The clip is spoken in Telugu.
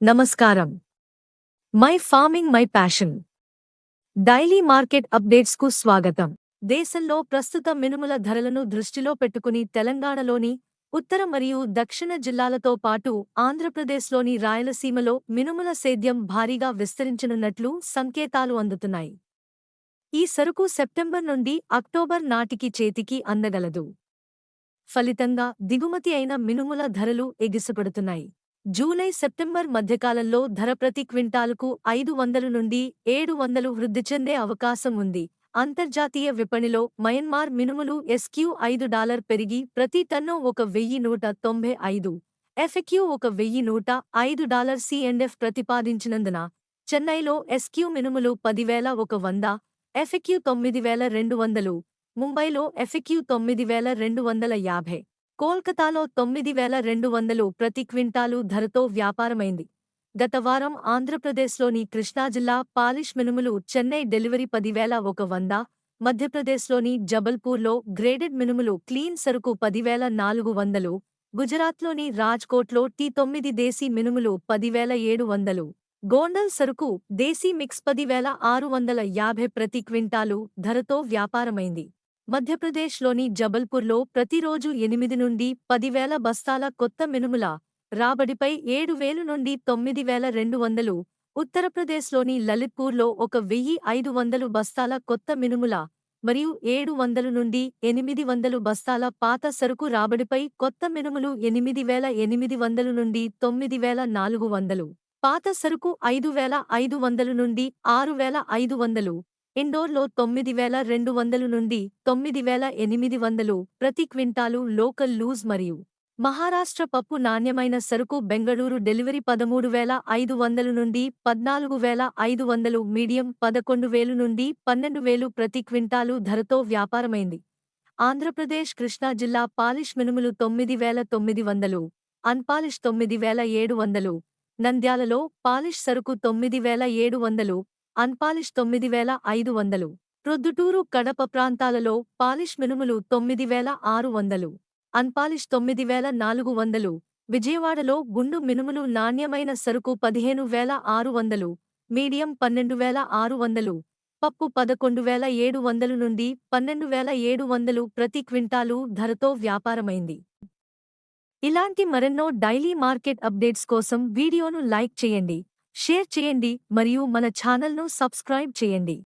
నమస్కారం. My farming my passion daily market updates కు స్వాగతం. దేశంలో ప్రస్తుత మినుముల ధరలను దృష్టిలో పెట్టుకుని తెలంగాణలోని ఉత్తర మరియు దక్షిణ జిల్లాలతో పాటు ఆంధ్రప్రదేశ్లోని రాయలసీమలో మినుముల సేద్యం భారీగా విస్తరించనున్నట్లు సంకేతాలు అందుతున్నాయి. ఈ సరుకు సెప్టెంబర్ నుండి అక్టోబర్ నాటికి చేతికి అందగలదు. ఫలితంగా దిగుమతి అయిన మినుముల ధరలు ఎగిసిపడుతున్నాయి. జూలై-సెప్టెంబర్ మధ్యకాలంలో ధర ప్రతి క్వింటాలుకు 500 నుండి 700 వృద్ధి చెందే అవకాశం ఉంది. అంతర్జాతీయ విపణిలో మయన్మార్ మినుములు $5 పెరిగి ప్రతి టన్ను $1,195, FAQ $1,105 C&F ప్రతిపాదించినందున చెన్నైలో SQ మినుములు 10,100, FAQ 9,200, ముంబైలో FAQ 9,250, కోల్కతాలో 9,200 ప్రతి క్వింటాలు ధరతో వ్యాపారమైంది. గత వారం ఆంధ్రప్రదేశ్లోని కృష్ణా జిల్లా పాలిష్ మినుములు చెన్నై డెలివరీ 10,100, మధ్యప్రదేశ్లోని జబల్పూర్లో గ్రేడెడ్ మినుములు క్లీన్ సరుకు 10,400, గుజరాత్లోని రాజ్కోట్లో T9 దేశీ మినుములు 10,700, గోండల్ సరుకు దేశీ మిక్స్ 10,650 ప్రతి క్వింటాలు ధరతో వ్యాపారమైంది. మధ్యప్రదేశ్లోని జబల్పూర్లో ప్రతిరోజు 8 నుండి 10,000 బస్తాల కొత్త మినుముల రాబడిపై 7,000 నుండి 9,200, ఉత్తరప్రదేశ్లోని లలిత్పూర్లో 1,500 బస్తాల కొత్త మినుముల మరియు 700 నుండి 800 బస్తాల పాత సరుకు రాబడిపై కొత్త మినుములు 8,800 నుండి 9,400, పాత సరుకు 5,500 నుండి 6,500, ఇండోర్లో 9,200 నుండి 9,800 ప్రతి క్వింటాలు లోకల్ లూజ్ మరియు మహారాష్ట్ర పప్పు నాణ్యమైన సరుకు బెంగళూరు డెలివరీ 13,500 నుండి 14,500, మీడియం 11,000 నుండి 12,000 ప్రతి క్వింటాలు ధరతో వ్యాపారమైంది. ఆంధ్రప్రదేశ్ కృష్ణా జిల్లా పాలిష్ మినుములు 9,900, అన్పాలిష్ 9,700, నంద్యాలలో పాలిష్ సరుకు 9,700, అన్పాలిష్ 9,500, ప్రొద్దుటూరు కడప ప్రాంతాలలో పాలిష్ మినుములు 9,600, అన్పాలిష్ 9,400, విజయవాడలో గుండు మినుములు నాణ్యమైన సరుకు 15,600, మీడియం 12,600, పప్పు 11,700 నుండి 12,700 ప్రతి క్వింటాలు ధరతో వ్యాపారమైంది. ఇలాంటి మరెన్నో డైలీ మార్కెట్ అప్డేట్స్ కోసం వీడియోను లైక్ చేయండి, షేర్ చేయండి మరియు మన ఛానల్ను సబ్స్క్రైబ్ చేయండి.